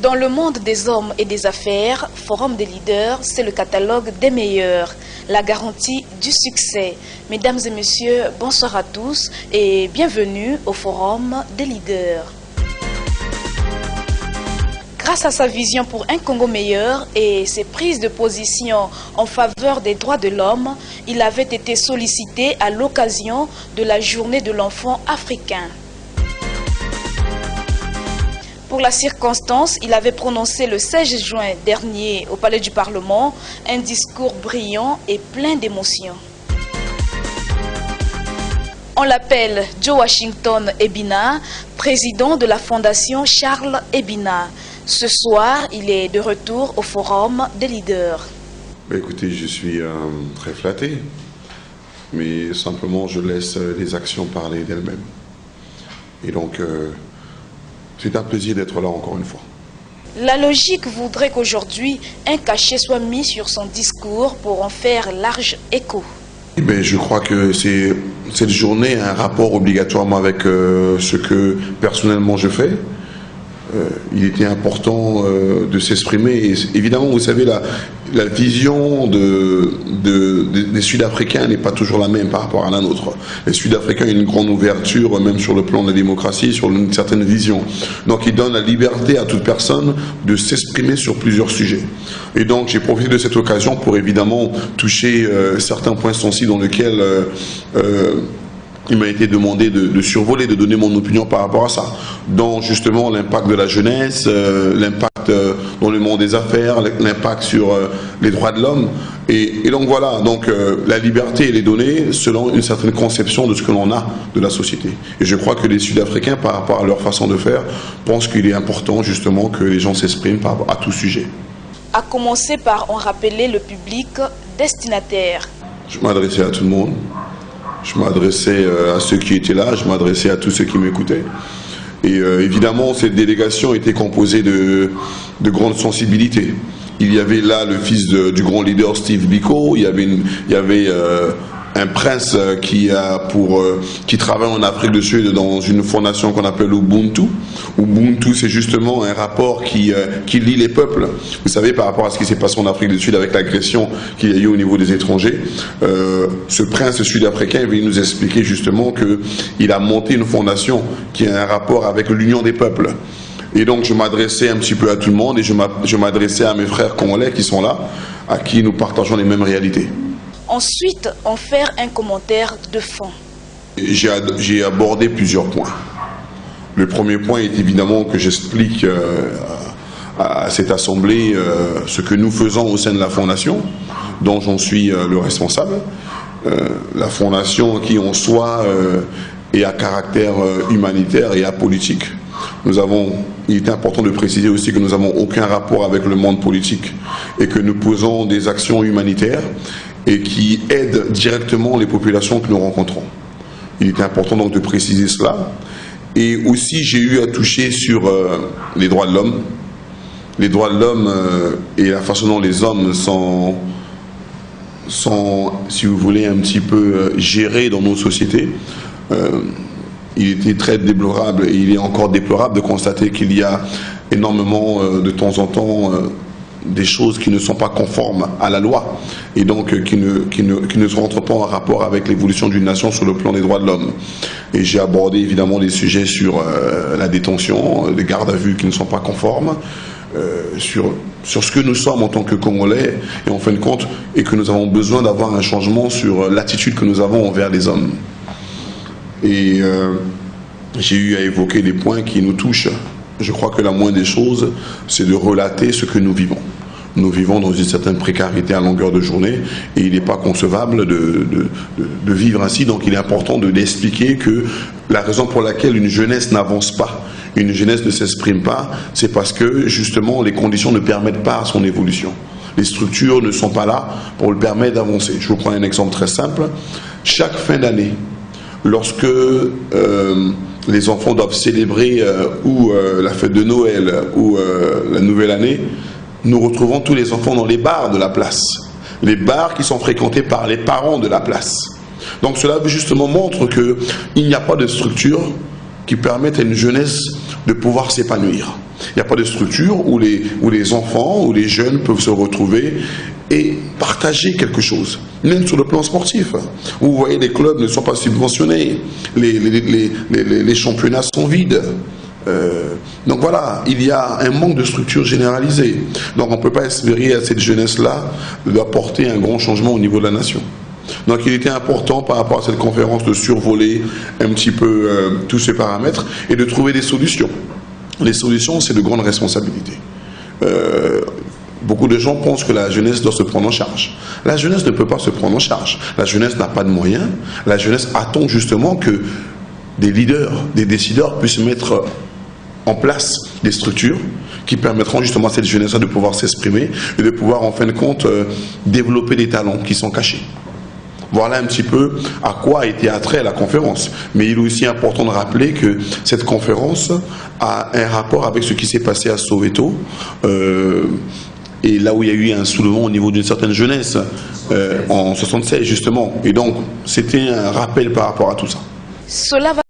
Dans le monde des hommes et des affaires, Forum des leaders, c'est le catalogue des meilleurs, la garantie du succès. Mesdames et messieurs, bonsoir à tous et bienvenue au Forum des leaders. Grâce à sa vision pour un Congo meilleur et ses prises de position en faveur des droits de l'homme, il avait été sollicité à l'occasion de la journée de l'enfant africain. Pour la circonstance, il avait prononcé le 16 juin dernier au Palais du Parlement un discours brillant et plein d'émotions. On l'appelle Joe Washington Ebina, président de la Fondation Charles Ebina. Ce soir, il est de retour au Forum des leaders. Écoutez, je suis très flatté, mais simplement je laisse les actions parler d'elles-mêmes. Et donc, c'est un plaisir d'être là encore une fois. La logique voudrait qu'aujourd'hui, un cachet soit mis sur son discours pour en faire large écho. Je crois que cette journée a un rapport obligatoirement avec ce que personnellement je fais. Il était important de s'exprimer. Et évidemment, vous savez, la vision des Sud-Africains n'est pas toujours la même par rapport à la nôtre. Les Sud-Africains ont une grande ouverture, même sur le plan de la démocratie, sur une certaine vision. Donc, ils donnent la liberté à toute personne de s'exprimer sur plusieurs sujets. Et donc, j'ai profité de cette occasion pour évidemment toucher certains points sensibles dans lesquels il m'a été demandé de survoler, de donner mon opinion par rapport à ça. Dans justement l'impact de la jeunesse, l'impact dans le monde des affaires, l'impact sur les droits de l'homme. Et donc voilà, donc la liberté elle est donnée selon une certaine conception de ce que l'on a de la société. Et je crois que les Sud-Africains, par rapport à leur façon de faire, pensent qu'il est important justement que les gens s'expriment par rapport à tout sujet. À commencer par en rappeler le public destinataire. Je m'adressais à tout le monde. Je m'adressais à ceux qui étaient là, je m'adressais à tous ceux qui m'écoutaient. Et évidemment, cette délégation était composée de grandes sensibilités. Il y avait là le fils du grand leader Steve Biko, il y avait un prince qui travaille en Afrique du Sud dans une fondation qu'on appelle Ubuntu. Ubuntu, c'est justement un rapport qui lie les peuples. Vous savez, par rapport à ce qui s'est passé en Afrique du Sud avec l'agression qu'il y a eu au niveau des étrangers, ce prince sud-africain est venu nous expliquer justement qu'il a monté une fondation qui a un rapport avec l'union des peuples. Et donc je m'adressais un petit peu à tout le monde et je m'adressais à mes frères congolais qui sont là, à qui nous partageons les mêmes réalités. Ensuite, en faire un commentaire de fond. J'ai abordé plusieurs points. Le premier point est évidemment que j'explique à cette assemblée ce que nous faisons au sein de la fondation, dont j'en suis le responsable. La fondation qui en soi est à caractère humanitaire et apolitique. Il est important de préciser aussi que nous n'avons aucun rapport avec le monde politique et que nous posons des actions humanitaires et qui aident directement les populations que nous rencontrons. Il est important donc de préciser cela. Et aussi, j'ai eu à toucher sur les droits de l'homme. Les droits de l'homme et la façon dont les hommes sont, si vous voulez, un petit peu gérés dans nos sociétés. Il était très déplorable et il est encore déplorable de constater qu'il y a énormément de temps en temps des choses qui ne sont pas conformes à la loi et donc qui ne rentrent pas en rapport avec l'évolution d'une nation sur le plan des droits de l'homme. Et j'ai abordé évidemment des sujets sur la détention, les gardes à vue qui ne sont pas conformes, sur ce que nous sommes en tant que Congolais et en fin de compte, et que nous avons besoin d'avoir un changement sur l'attitude que nous avons envers les hommes. Et j'ai eu à évoquer des points qui nous touchent. Je crois que la moindre des choses, c'est de relater ce que nous vivons. Nous vivons dans une certaine précarité à longueur de journée et il n'est pas concevable de vivre ainsi. Donc il est important d'expliquer que la raison pour laquelle une jeunesse n'avance pas, une jeunesse ne s'exprime pas, c'est parce que justement les conditions ne permettent pas son évolution. Les structures ne sont pas là pour le permettre d'avancer. Je vous prends un exemple très simple. Chaque fin d'année, lorsque les enfants doivent célébrer la fête de Noël ou la nouvelle année, nous retrouvons tous les enfants dans les bars de la place. Les bars qui sont fréquentés par les parents de la place. Donc cela justement montre qu'il n'y a pas de structure qui permette à une jeunesse de pouvoir s'épanouir. Il n'y a pas de structure où les enfants, où les jeunes peuvent se retrouver et partager quelque chose, même sur le plan sportif. Où vous voyez, les clubs ne sont pas subventionnés, les championnats sont vides. Donc voilà, il y a un manque de structure généralisée. Donc on ne peut pas espérer à cette jeunesse-là d'apporter un grand changement au niveau de la nation. Donc il était important par rapport à cette conférence de survoler un petit peu tous ces paramètres et de trouver des solutions. Les solutions, c'est de grandes responsabilités. Beaucoup de gens pensent que la jeunesse doit se prendre en charge. La jeunesse ne peut pas se prendre en charge. La jeunesse n'a pas de moyens. La jeunesse attend justement que des leaders, des décideurs puissent mettre en place des structures qui permettront justement à cette jeunesse de pouvoir s'exprimer et de pouvoir en fin de compte développer des talents qui sont cachés. Voilà un petit peu à quoi a été attrait la conférence. Mais il est aussi important de rappeler que cette conférence a un rapport avec ce qui s'est passé à Soweto, et là où il y a eu un soulèvement au niveau d'une certaine jeunesse, en 76 justement. Et donc, c'était un rappel par rapport à tout ça. Cela va